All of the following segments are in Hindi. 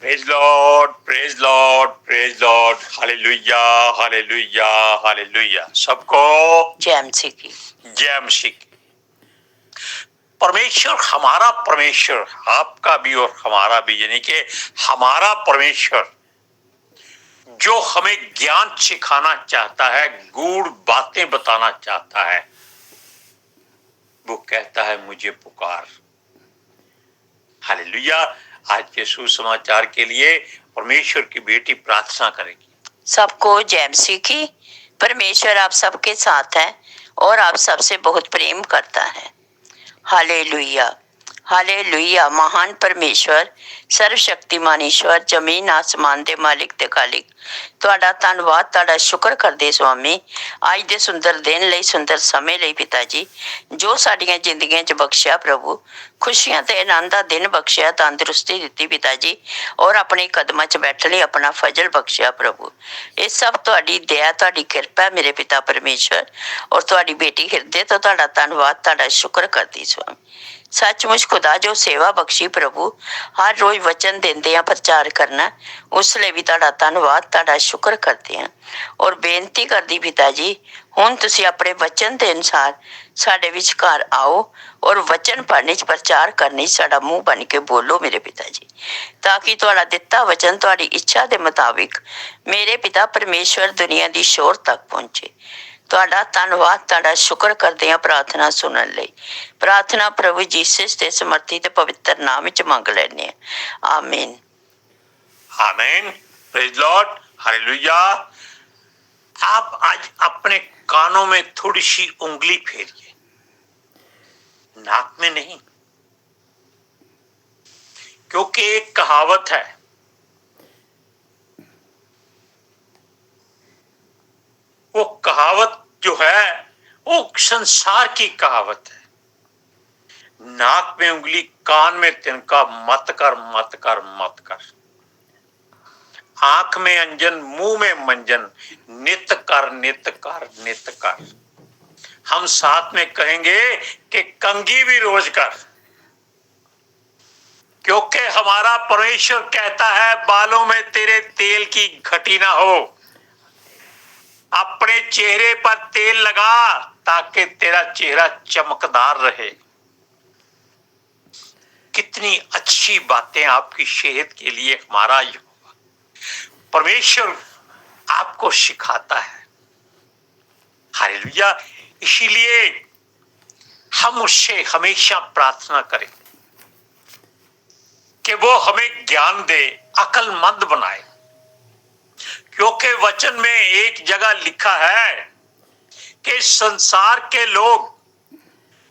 Praise Lord, praise Lord, praise Lord, hallelujah, hallelujah, hallelujah. सबको जय मसीह की। जय मसीह की। परमेश्वर, हमारा परमेश्वर, आपका भी और हमारा भी, यानी कि हमारा परमेश्वर जो हमें ज्ञान सिखाना चाहता है, गूढ़ बातें बताना चाहता है, वो कहता है मुझे पुकार। हालेलुया। आज के सुसमाचार के लिए परमेश्वर की बेटी प्रार्थना करेगी। सबको जय मसीह की। परमेश्वर आप सबके साथ है और आप सबसे बहुत प्रेम करता है। Hallelujah, hallelujah. महान परमेश्वर, सर्वशक्तिमान ईश्वर, जमीन आसमान दे मालिक ते खालिक, ਤੁਹਾਡਾ ਧੰਨਵਾਦ, ਤੁਹਾਡਾ ਸ਼ੁਕਰ ਕਰਦੇ स्वामी ਅੱਜ ਦੇ ਸੁੰਦਰ ਦਿਨ ਲਈ, ਸੁੰਦਰ ਸਮੇਂ ਲਈ ਪਿਤਾ ਜੀ, ਜੋ ਸਾਡੀਆਂ ਜ਼ਿੰਦਗੀਆਂ 'ਚ ਬਖਸ਼ਿਆ ਪ੍ਰਭੂ, ਖੁਸ਼ੀਆਂ ਤੇ ਆਨੰਦ ਦਾ ਦਿਨ ਬਖਸ਼ਿਆ, ਤੰਦਰੁਸਤੀ ਦਿੱਤੀ ਪਿਤਾ ਜੀ, ਔਰ ਆਪਣੇ ਕਦਮਾਂ 'ਚ ਬੈਠਣ ਲਈ ਆਪਣਾ ਫਜ਼ਲ ਬਖਸ਼ਿਆ ਪ੍ਰਭੂ। ਇਹ ਸਭ ਤੁਹਾਡੀ ਦਇਆ, ਤੁਹਾਡੀ ਕਿਰਪਾ ਹੈ ਮੇਰੇ ਪਿਤਾ ਪਰਮੇਸ਼ਵਰ, ਔਰ ਤੁਹਾਡੀ ਬੇਟੀ ਹਿਰਦੇ ਤੋਂ ਤੁਹਾਡਾ ਧੰਨਵਾਦ, ਤੁਹਾਡਾ ਸ਼ੁਕਰ ਕਰਦੀ स्वामी। सचमुच खुदा जो सेवा बख्शी प्रभु, हर रोज वचन देंदे आ प्रचार करना, उस लिए भी तुहाडा धन्नवाद, तुहाडा शुक्र करते हैं और बेनती करदी पिता जी, हुण तुसीं अपने वचन के अनुसार साडे विचकार आओ और वचन पढ़ने च, प्रचार करने च साडा मुंह बन के बोलो मेरे पिता जी, ताकि तुहाडा दिता वचन तुहाडी इच्छा के मुताबिक मेरे पिता परमेश्वर दुनिया की शोर तक पहुंचे। ਤੁਹਾਡਾ ਧੰਨਵਾਦ, ਤੁਹਾਡਾ ਸ਼ੁਕਰ ਕਰਦੇ ਹਾਂ ਪ੍ਰਾਰਥਨਾ ਸੁਣਨ ਲਈ। प्रार्थना प्रभु जीसस के समर्थी ते पवित्र नाम विच मंग लैने आमीन। आमीन। Praise Lord, hallelujah. आप आज अपने कानों में थोड़ी सी उंगली फेरिए, नाक में नहीं, क्योंकि एक कहावत है, वो कहावत जो है वो संसार की कहावत है। नाक में उंगली, कान में तिनका, मत कर, मत कर, मत कर। आंख में अंजन, मुंह में मंजन, नित कर, नित कर, नित कर। हम साथ में कहेंगे कि कंघी भी रोज कर, क्योंकि हमारा परमेश्वर कहता है बालों में तेरे तेल की घटी ना हो। अपने चेहरे पर तेल लगा ताकि तेरा चेहरा चमकदार रहे। कितनी अच्छी बातें आपकी सेहत के लिए हमारा परमेश्वर आपको सिखाता है। हालेलुया। इसीलिए हम उससे हमेशा प्रार्थना करें कि वो हमें ज्ञान दे, अक्लमंद बनाए, क्योंकि वचन में एक जगह लिखा है कि संसार के लोग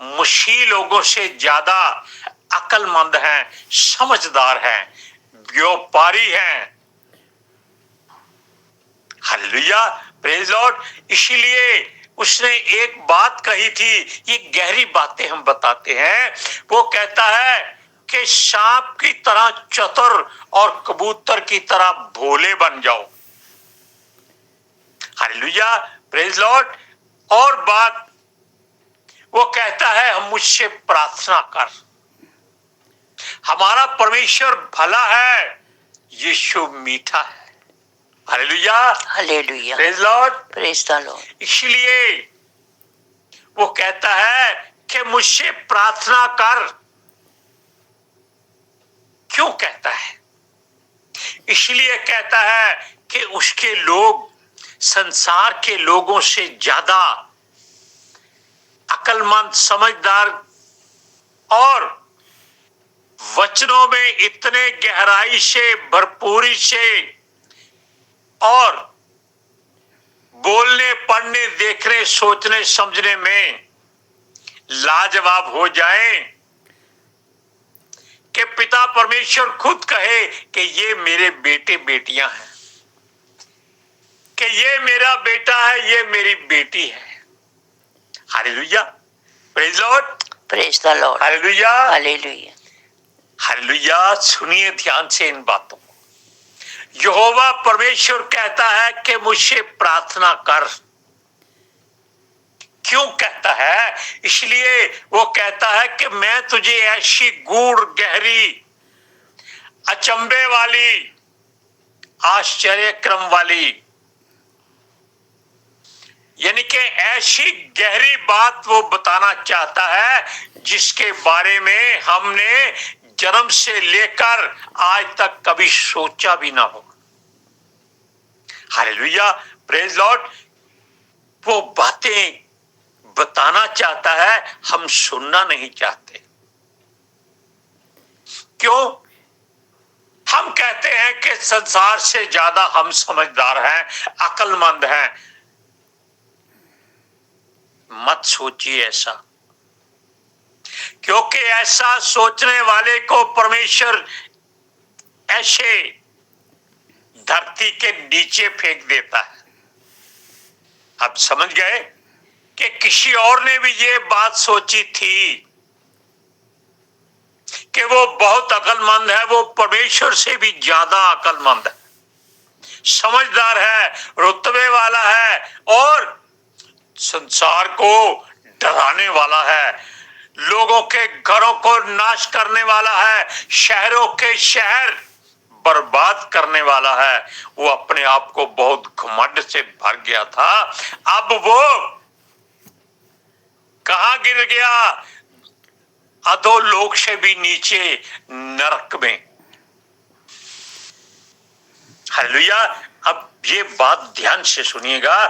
मसीह लोगों से ज्यादा अक्लमंद हैं, समझदार हैं, व्यापारी हैं। Hallelujah, praise Lord. इसीलिए उसने एक बात कही थी, ये गहरी बातें हम बताते हैं। वो कहता है कि सांप की तरह चतुर और कबूतर की तरह भोले बन जाओ। Hallelujah, praise Lord. और बात वो कहता है, हम मुझसे प्रार्थना कर। हमारा परमेश्वर भला है, यीशु मीठा है। Hallelujah, hallelujah, praise Lord, praise the Lord. इसलिए वो कहता है कि मुझसे प्रार्थना कर। क्यों कहता है? इसलिए कहता है कि उसके लोग संसार के लोगों से ज्यादा अक्लमंद, समझदार और वचनों में इतने गहराई से, भरपूरी से और बोलने, पढ़ने, देखने, सोचने, समझने में लाजवाब हो जाएं कि पिता परमेश्वर खुद कहे कि ये मेरे बेटे बेटियां हैं, कि ये मेरा बेटा है, ये मेरी बेटी है। Hallelujah, praise Lord, praise the Lord. Hallelujah, hallelujah, hallelujah. सुनिए ध्यान से इन बातों को। यहोवा परमेश्वर कहता है कि मुझसे प्रार्थना कर। क्यों कहता है? इसलिए वो कहता है कि मैं तुझे ऐसी गूढ़, गहरी, अचंभे वाली, आश्चर्य क्रम वाली, यानी कि ऐसी गहरी बात वो बताना चाहता है जिसके बारे में हमने जन्म से लेकर आज तक कभी सोचा भी ना हो। Hallelujah, praise Lord. वो बातें बताना चाहता है, हम सुनना नहीं चाहते। क्यों? हम कहते हैं कि संसार से ज्यादा हम समझदार हैं, अक्लमंद हैं। मत सोचिए ऐसा, क्योंकि ऐसा सोचने वाले को परमेश्वर ऐसे धरती के नीचे फेंक देता है। अब समझ गए कि किसी और ने भी ये बात सोची थी कि वो बहुत अक्लमंद है, वो परमेश्वर से भी ज्यादा अक्लमंद है, समझदार है, रुतबे वाला है और संसार को डराने वाला है, लोगों के घरों को नाश करने वाला है, शहरों के शहर बर्बाद करने वाला है। वो अपने आप को बहुत घमंड से भर गया था। अब वो कहां गिर गया? अधोलोक से भी नीचे, नरक में। हालेलुया। अब ये बात ध्यान से सुनिएगा,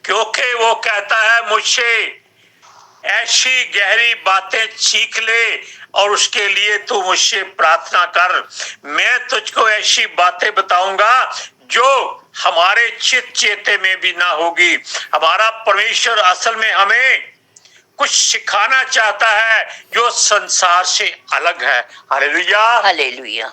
क्योंकि वो कहता है मुझसे ऐसी गहरी बातें सीख ले और उसके लिए तू मुझसे प्रार्थना कर। मैं तुझको ऐसी बातें बताऊंगा जो हमारे चित चेते में भी ना होगी। हमारा परमेश्वर असल में हमें कुछ सिखाना चाहता है जो संसार से अलग है। Hallelujah, hallelujah.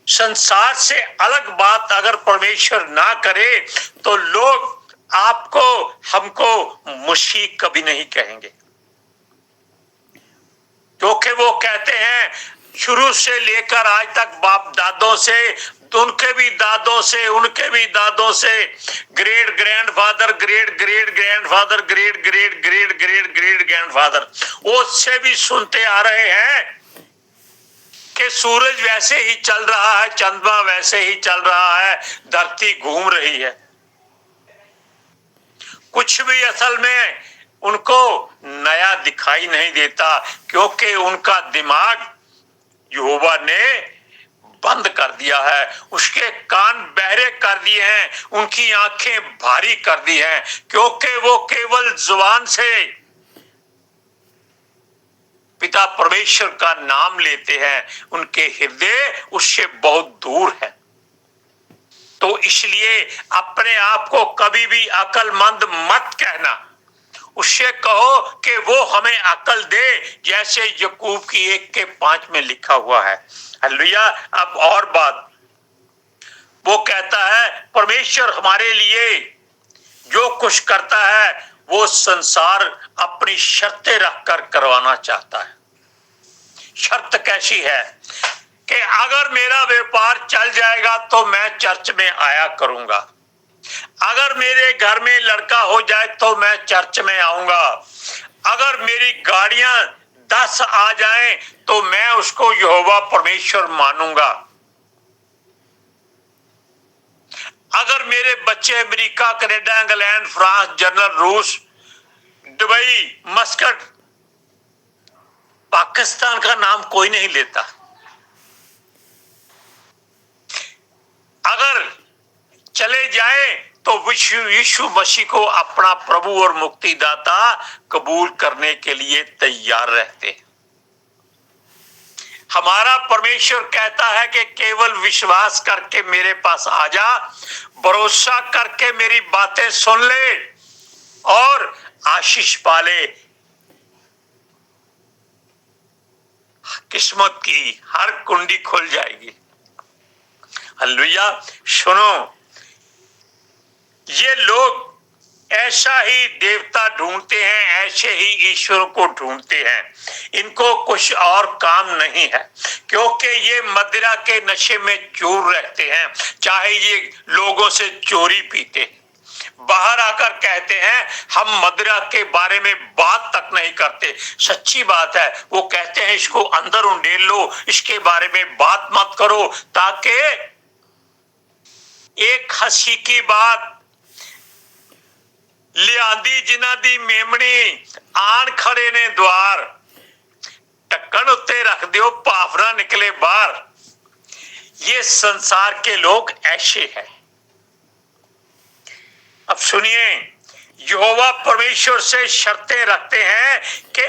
संसार से अलग बात अगर परमेश्वर ना करे तो लोग आपको, हमको मुशीक कभी नहीं कहेंगे, क्योंकि वो कहते हैं शुरू से लेकर आज तक बाप दादों से, उनके भी दादों से, उनके भी दादों से, great grandfather, great great grandfather, great great great great great grandfather, उससे भी सुनते आ रहे हैं कि सूरज वैसे ही चल रहा है, चंद्रमा वैसे ही चल रहा है, धरती घूम रही है। कुछ भी असल में उनको नया दिखाई नहीं देता, क्योंकि उनका दिमाग यहोवा ने बंद कर दिया है, उसके कान बहरे कर दिए हैं, उनकी आंखें भारी कर दी हैं, क्योंकि वो केवल जुबान से पिता परमेश्वर का नाम लेते हैं, उनके हृदय उससे बहुत दूर है। तो इसलिए अपने आप को कभी भी अक्लमंद मत कहना, उससे कहो कि वो हमें अकल दे, जैसे यकूब की 1:5 में लिखा हुआ है। हालेलुया। अब और बात, वो कहता है परमेश्वर हमारे लिए जो कुछ करता है वो संसार अपनी शर्तें रखकर करवाना चाहता है। शर्त कैसी है कि अगर मेरा व्यापार चल जाएगा तो मैं चर्च में आया करूंगा, अगर मेरे घर में लड़का हो जाए तो मैं चर्च में आऊंगा, अगर मेरी गाड़ियां 10 आ जाएं तो मैं उसको यहोवा परमेश्वर मानूंगा, अगर मेरे बच्चे America, Canada, England, France, German, रूस, दुबई, मस्कट, पाकिस्तान का नाम कोई नहीं लेता, अगर चले जाए तो यीशु मसीह को अपना प्रभु और मुक्तिदाता कबूल करने के लिए तैयार रहते हैं। हमारा परमेश्वर कहता है कि केवल विश्वास करके मेरे पास आ जा, भरोसा करके मेरी बातें सुन ले और आशीष पाले। किस्मत की हर कुंडी खुल जाएगी। हालेलुया। सुनो, ये लोग ऐसा ही देवता ढूंढते हैं, ऐसे ही ईश्वर को ढूंढते हैं, इनको कुछ और काम नहीं है, क्योंकि ये मदिरा के नशे में चूर रहते हैं, चाहे ये लोगों से चोरी पीते, बाहर आकर कहते हैं हम मदिरा के बारे में बात तक नहीं करते। सच्ची बात है, वो कहते हैं इसको अंदर उंडेल लो, इसके बारे में बात मत करो, ताकि एक हंसी की बात, लियांदी जिन्हां दी मेमनी आन खड़े ने द्वार, ढक्कन उत्ते रख दियो भाफ ना निकले बाहर। ये संसार के लोग ऐसे हैं। अब सुनिए, यहोवा परमेश्वर से शर्तें रखते हैं कि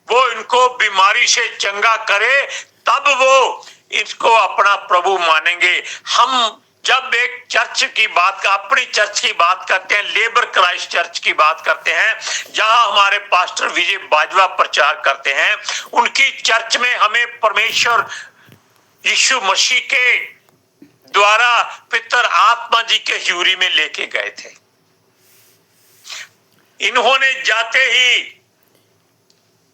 वो इनको बीमारी से चंगा करे, तब वो इसको अपना प्रभु मानेंगे। हम जब एक चर्च की बात का, अपनी चर्च की बात करते हैं, लेबर क्राइस्ट चर्च की बात करते हैं, जहां हमारे पास्टर विजय बाजवा प्रचार करते हैं, उनकी चर्च में हमें परमेश्वर यीशु मसीह के द्वारा पितर आत्मा जी के ह्यूरी में लेके गए थे। इन्होंने जाते ही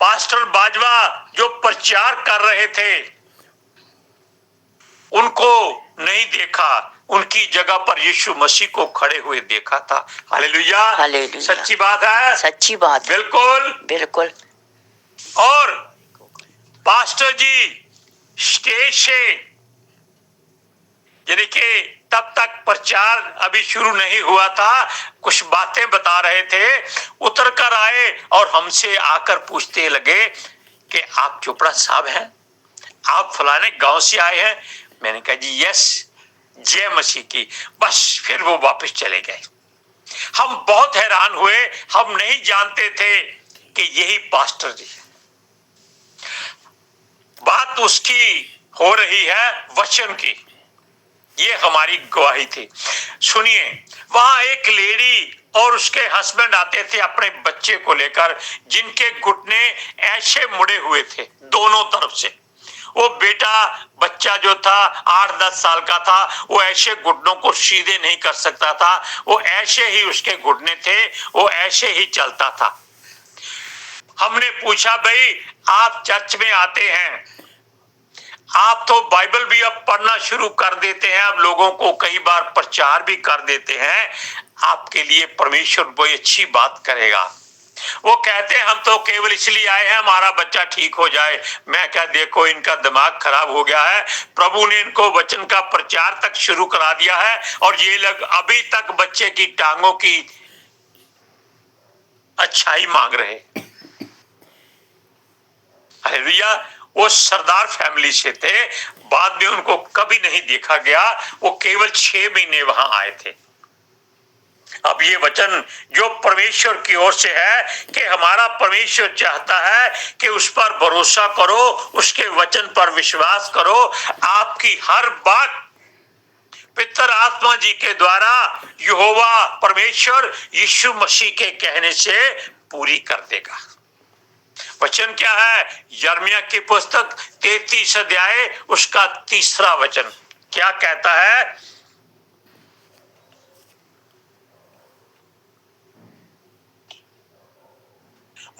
पास्टर बाजवा जो प्रचार कर रहे थे उनको नहीं देखा, उनकी जगह पर यीशु मसीह को खड़े हुए देखा था। Hallelujah, hallelujah. सच्ची बात है, सच्ची बात, बिल्कुल बिल्कुल। और पास्टर जी स्टेज से, यानी कि तब तक प्रचार अभी शुरू नहीं हुआ था, कुछ बातें बता रहे थे, उतर कर आए और हमसे आकर पूछते लगे कि आप चोपड़ा साहब हैं, आप फलाने गांव से आए हैं। मैंने कहा जी यस, जय मसीह की। बस फिर वो वापस चले गए। हम बहुत हैरान हुए, हम नहीं जानते थे कि यही पास्टर जी। बात उसकी हो रही है वचन की, ये हमारी गवाही थी। सुनिए, वहां एक लेडी और उसके हस्बैंड आते थे अपने बच्चे को लेकर, जिनके घुटने ऐसे मुड़े हुए थे दोनों तरफ से। वो बेटा बच्चा जो था 8-10 साल का था, वो ऐसे घुटनों को सीधे नहीं कर सकता था, वो ऐसे ही उसके घुटने थे, वो ऐसे ही चलता था। हमने पूछा भाई आप चर्च में आते हैं, आप तो बाइबल भी अब पढ़ना शुरू कर देते हैं, अब लोगों को कई बार प्रचार भी कर देते हैं, आपके लिए परमेश्वर कोई अच्छी बात करेगा। वो कहते हैं हम तो केवल इसलिए आए हैं हमारा बच्चा ठीक हो जाए। मैं क्या, देखो इनका दिमाग खराब हो गया है, प्रभु ने इनको वचन का प्रचार तक शुरू करा दिया है और ये लोग अभी तक बच्चे की टांगों की अच्छाई मांग रहे। हालेलुया। वो सरदार फैमिली से थे, बाद में उनको कभी नहीं देखा गया, वो केवल 6 महीने वहां आए थे। अब ये वचन जो परमेश्वर की ओर से है कि हमारा परमेश्वर चाहता है कि उस पर भरोसा करो, उसके वचन पर विश्वास करो, आपकी हर बात पितर आत्मा जी के द्वारा यहोवा परमेश्वर यीशु मसीह के कहने से पूरी कर देगा। वचन क्या है? यिर्मयाह की पुस्तक 33 अध्याय उसका 3 वचन क्या कहता है?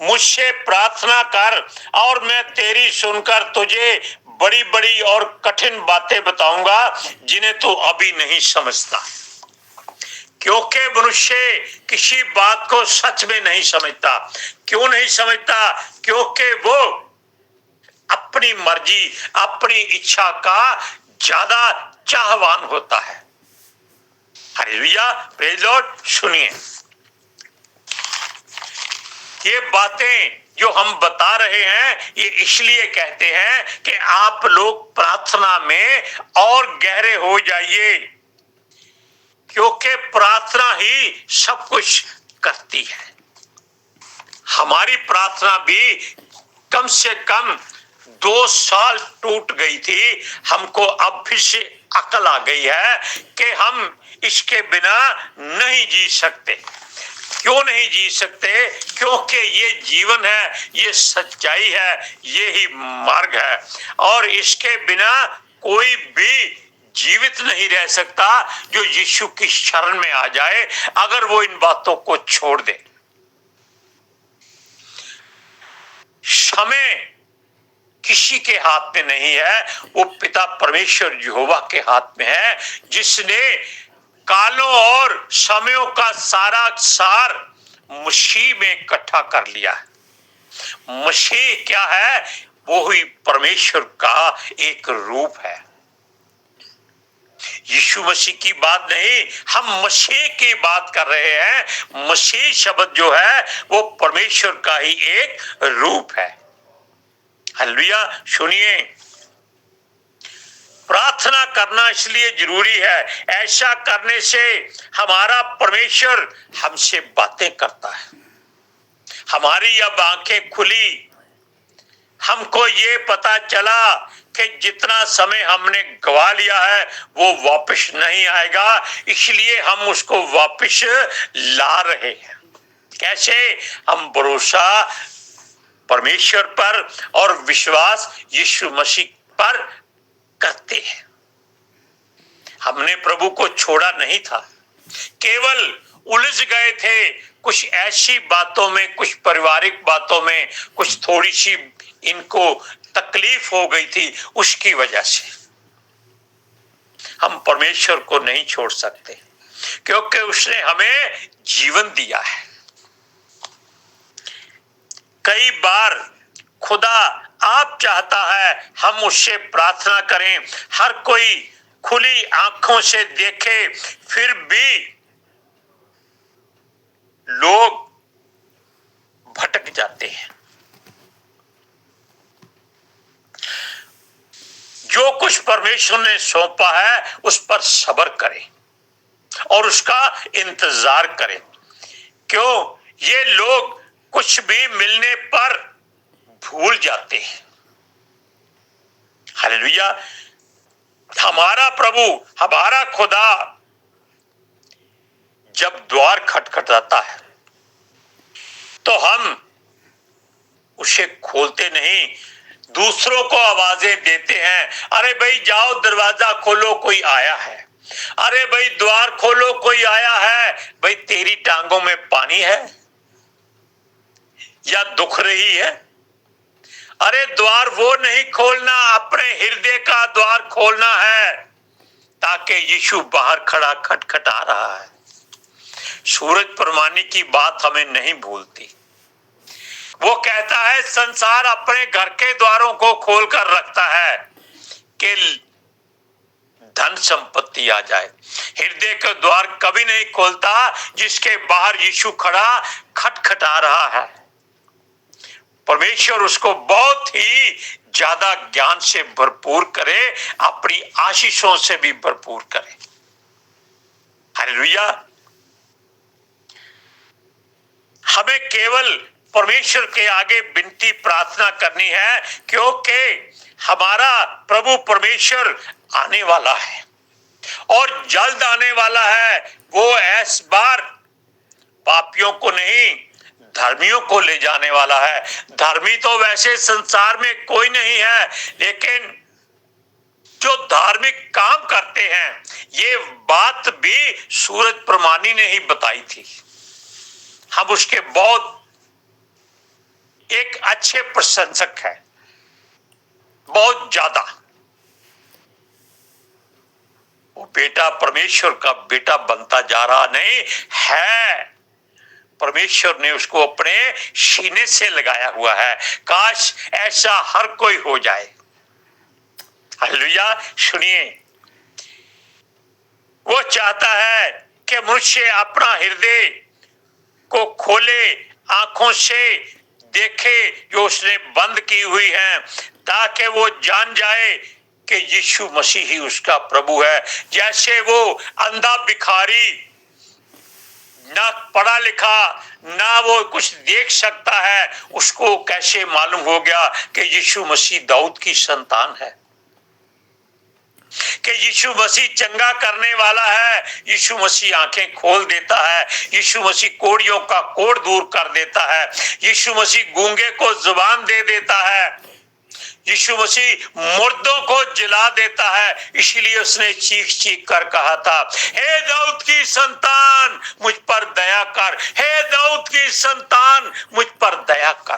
मुझसे प्रार्थना कर और मैं तेरी सुनकर तुझे बड़ी बड़ी और कठिन बातें बताऊंगा जिन्हें तू अभी नहीं समझता। क्योंकि मनुष्य किसी बात को सच में नहीं समझता। क्यों नहीं समझता? क्योंकि वो अपनी मर्जी, अपनी इच्छा का ज्यादा चाहवान होता है। Hallelujah, praise Lord. सुनिए, ये बातें जो हम बता रहे हैं ये इसलिए कहते हैं कि आप लोग प्रार्थना में और गहरे हो जाइए, क्योंकि प्रार्थना ही सब कुछ करती है। हमारी प्रार्थना भी कम से कम 2 साल टूट गई थी, हमको अब फिर से अकल आ गई है कि हम इसके बिना नहीं जी सकते। क्यों नहीं जी सकते? क्योंकि ये जीवन है, ये सच्चाई है, ये ही मार्ग है और इसके बिना कोई भी जीवित नहीं रह सकता जो यीशु की शरण में आ जाए, अगर वो इन बातों को छोड़ दे। समय किसी के हाथ में नहीं है, वो पिता परमेश्वर यहोवा के हाथ में है, जिसने कालों और समयों का सारा सार मसीह में इकट्ठा कर लिया है। मसीह क्या है? वो ही परमेश्वर का एक रूप है। यीशु मसीह की बात नहीं, हम मसीह की बात कर रहे हैं। मसीह शब्द जो है वो परमेश्वर का ही एक रूप है। हालेलुया। सुनिए, प्रार्थना करना इसलिए जरूरी है, ऐसा करने से हमारा परमेश्वर हमसे बातें करता है। हमारी अब आंखें खुली, हमको ये पता चला कि जितना समय हमने गवा लिया है वो वापस नहीं आएगा, इसलिए हम उसको वापस ला रहे हैं। कैसे? हम भरोसा परमेश्वर पर और विश्वास यीशु मसीह पर करते हैं। हमने प्रभु को छोड़ा नहीं था, केवल उलझ गए थे कुछ ऐसी बातों में, कुछ पारिवारिक बातों में, कुछ थोड़ी सी इनको तकलीफ हो गई थी, उसकी वजह से हम परमेश्वर को नहीं छोड़ सकते, क्योंकि उसने हमें जीवन दिया है। कई बार खुदा आप चाहता है हम उससे प्रार्थना करें, हर कोई खुली आंखों से देखे, फिर भी लोग भटक जाते हैं। जो कुछ परमेश्वर ने सौंपा है उस पर सब्र करें और उसका इंतजार करें। क्यों? ये लोग कुछ भी मिलने पर भूल जाते हैं। हालेलुया। हमारा प्रभु, हमारा खुदा जब द्वार खटखटाता है तो हम उसे खोलते नहीं, दूसरों को आवाजें देते हैं। अरे भाई जाओ दरवाजा खोलो, कोई आया है। अरे भाई द्वार खोलो, कोई आया है। भाई तेरी टांगों में पानी है या दुख रही है? अरे द्वार वो नहीं खोलना, अपने हृदय का द्वार खोलना है, ताकि यीशु बाहर खड़ा खटखटा रहा है। सूरज परमानी की बात हमें नहीं भूलती। वो कहता है संसार अपने घर के द्वारों को खोलकर रखता है कि धन संपत्ति आ जाए। हृदय का द्वार कभी नहीं खोलता जिसके बाहर यीशु खड़ा खटखटा रहा है। परमेश्वर उसको बहुत ही ज्यादा ज्ञान से भरपूर करे, अपनी आशीषों से भी भरपूर करे। हालेलुया। हमें केवल परमेश्वर के आगे विनती प्रार्थना करनी है, क्योंकि हमारा प्रभु परमेश्वर आने वाला है और जल्द आने वाला है। वो इस बार पापियों को नहीं, धर्मियों को ले जाने वाला है। धर्मी तो वैसे संसार में कोई नहीं है, लेकिन जो धार्मिक काम करते हैं, ये बात भी सूरज प्रमाणी ने ही बताई थी। हम उसके बहुत एक अच्छे प्रशंसक हैं, बहुत ज्यादा। वो बेटा परमेश्वर का बेटा बनता जा रहा नहीं है, परमेश्वर ने उसको अपने सीने से लगाया हुआ है। काश ऐसा हर कोई हो जाए। हालेलुया। सुनिए, वो चाहता है कि मनुष्य अपना हृदय को खोले, आंखों से देखे जो उसने बंद की हुई है, ताकि वो जान जाए कि यीशु मसीह ही उसका प्रभु है। जैसे वो अंधा भिखारी, ना पढ़ा लिखा, ना वो कुछ देख सकता है, उसको कैसे मालूम हो गया कि यीशु मसीह दाऊद की संतान है, कि यीशु मसीह चंगा करने वाला है। यीशु मसीह आंखें खोल देता है, यीशु मसीह कोढ़ियों का कोढ़ दूर कर देता है, यीशु मसीह गूंगे को जुबान दे देता है, यीशु मसीह मुर्दों को जिला देता है। इसीलिए उसने चीख चीख कर कहा था, हे दाऊद की संतान मुझ पर दया कर, हे दाऊद की संतान मुझ पर दया कर।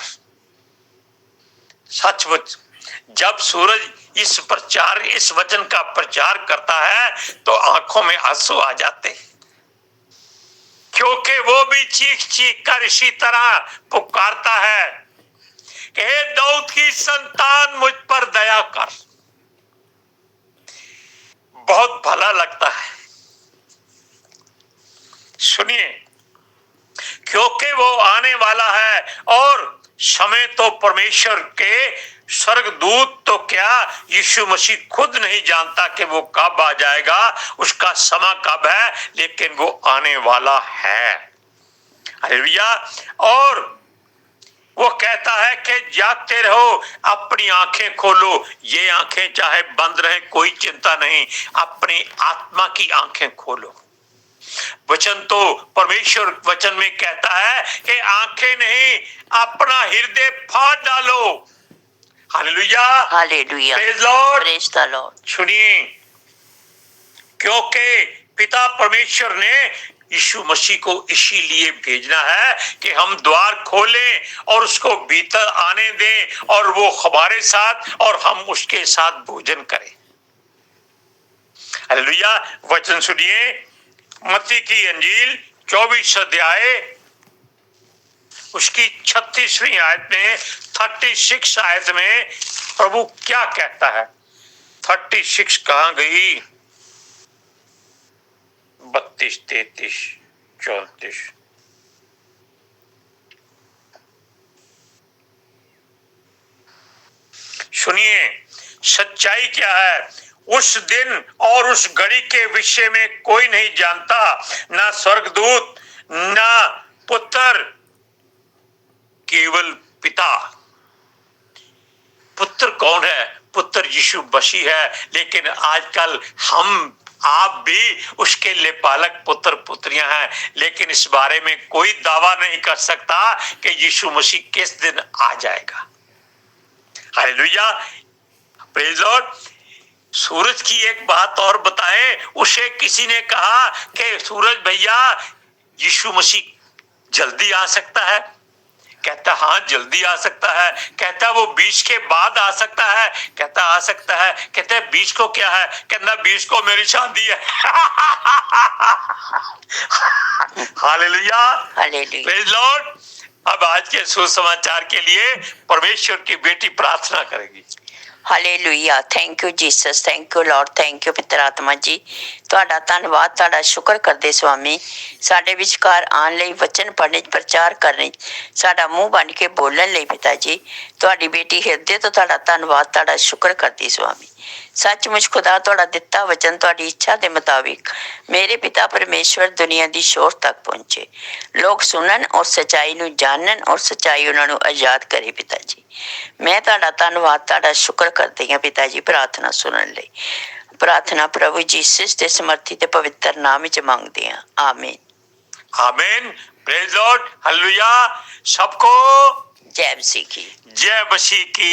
सचमुच जब सूरज इस वचन का प्रचार करता है तो आंखों में आंसू आ जाते हैं, क्योंकि वो भी चीख चीख कर इसी तरह पुकारता है कि हे दाऊद की संतान मुझ पर दया कर। बहुत भला लगता है। सुनिए, क्योंकि वो आने वाला है और समय तो परमेश्वर के स्वर्गदूत तो क्या यीशु मसीह खुद नहीं जानता कि वो कब आ जाएगा, उसका समय कब है, लेकिन वो आने वाला है। हालेलुया। और वो कहता है कि जागते रहो, अपनी आंखें खोलो। ये आंखें चाहे बंद रहें कोई चिंता नहीं, अपनी आत्मा की आंखें खोलो। वचन तो परमेश्वर वचन में कहता है कि आंखें नहीं, अपना हृदय फाड़ डालो। Hallelujah, hallelujah, praise Lord, praise the Lord. सुनिए, क्योंकि पिता परमेश्वर ने यीशु मसीह को इसीलिए भेजना है कि हम द्वार खोलें और उसको भीतर आने दें और वो हमारे साथ और हम उसके साथ भोजन करें। हालेलुया। वचन सुनिए, मत्ती की अंजील 24 अध्याय उसकी 36वीं आयत में, 36 आयत में प्रभु क्या कहता है। 36 कहां गई? 32, 33, 34। सुनिए, सच्चाई क्या है। उस दिन और उस घड़ी के विषय में कोई नहीं जानता, ना स्वर्गदूत ना पुत्र, केवल पिता। पुत्र कौन है? पुत्र यीशु मसीह है। लेकिन आजकल हम आप भी उसके लेपालक पुत्र पुत्रियां हैं, लेकिन इस बारे में कोई दावा नहीं कर सकता कि यीशु मसीह किस दिन आ जाएगा। Hallelujah, praise Lord. सूरज की एक बात और बताएं, उसे किसी ने कहा कि सूरज भैया यीशु मसीह जल्दी आ सकता है? कहता हाँ जल्दी आ सकता है। कहता वो 20 के बाद आ सकता है? कहता आ सकता है। कहता 20 को क्या है? कहता 20 को मेरी शादी है। Hallelujah, hallelujah. Praise Lord. अब आज के सुसमाचार के लिए परमेश्वर की बेटी प्रार्थना करेगी। Hallelujah. Thank you Jesus, thank you Lord, thank you पितर आत्मा जी। ਤੁਹਾਡਾ ਧੰਨਵਾਦ, ਤੁਹਾਡਾ ਸ਼ੁਕਰ ਕਰਦੇ स्वामी, ਸਾਡੇ ਵਿਚਕਾਰ ਆਉਣ ਲਈ, ਵਚਨ ਪੜ੍ਹਨੇ, ਪ੍ਰਚਾਰ ਕਰਨੇ, ਸਾਡਾ ਮੂੰਹ ਬਣ ਕੇ ਬੋਲਣ ਲਈ ਪਿਤਾ ਜੀ। ਤੁਹਾਡੀ ਬੇਟੀ ਹਿਰਦੇ ਤੋਂ ਤੁਹਾਡਾ ਧੰਨਵਾਦ, ਤੁਹਾਡਾ ਸ਼ੁਕਰ ਕਰਦੀ स्वामी। सचमुच खुदा ਤੁਹਾਡਾ ਦਿੱਤਾ वचन ਤੁਹਾਡੀ ਇੱਛਾ ਦੇ ਮੁਤਾबिक ਮੇਰੇ ਪਿਤਾ परमेश्वर दुनिया ਦੀ शोर तक पहुंचे, लोग सुनन और सच्चाई ਨੂੰ ਜਾਣਨ और सच्चाई ਉਹਨਾਂ ਨੂੰ आजाद करे पिता जी। मैं ਤੁਹਾਡਾ ਧੰਨਵਾਦ, ਤੁਹਾਡਾ ਸ਼ੁਕਰ करती हाँ पिता जी। प्रार्थना सुनने ਲਈ प्रार्थना प्रभु जीसस के समर्थी ते पवित्र नाम विच मंगते हैं, आमीन, आमीन, प्रेज लॉर्ड, हालेलुया। सबको जय मसीह की। जय मसीह की।